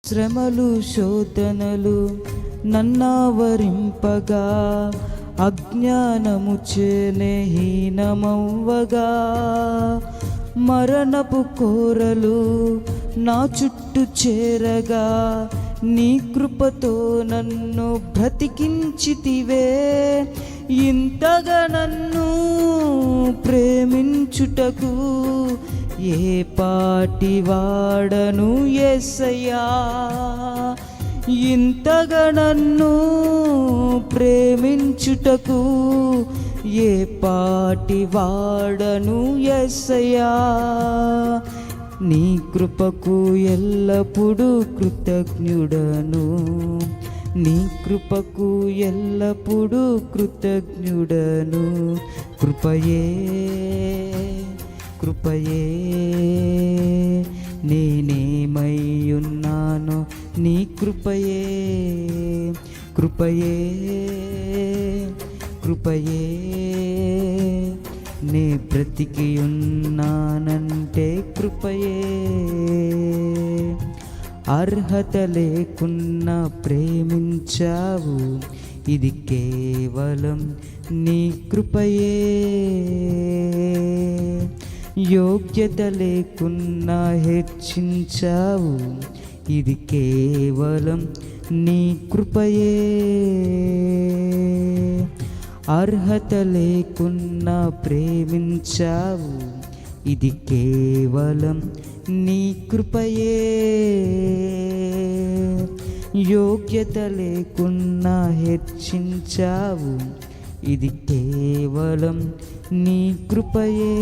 శ్రమలు శోధనలు నన్నావరింపగా, అజ్ఞానము చేనే హీనమవ్వగా, మరణపు కోరలు నా చుట్టూ చేరగా, నీ కృపతో నన్ను బ్రతికించితివే. ఇంతగా నన్ను ప్రేమించుటకు ఏ పాటి వాడను యేసయ్యా. ఇంతగా నన్ను ప్రేమించుటకు ఏ పాటి వాడను యేసయ్యా. నీ కృపకు ఎల్లప్పుడూ కృతజ్ఞుడను, నీ కృపకు ఎల్లప్పుడూ కృతజ్ఞుడను. కృపయే కృపయే నేనేమయ్యున్నానో నీ కృపయే, కృపయే కృపయే నే బ్రతికి ఉన్నానంటే కృపయే. అర్హత లేకున్నా ప్రేమించావు, ఇది కేవలం నీ కృపయే. యోగ్యత లేకున్నా హెచ్చించావు, ఇది కేవలం నీ కృపయే. అర్హత లేకున్నా ప్రేమించావు, ఇది కేవలం నీ కృపయే. యోగ్యత లేకున్నా హెచ్చించావు, ఇది కేవలం నీ కృపయే.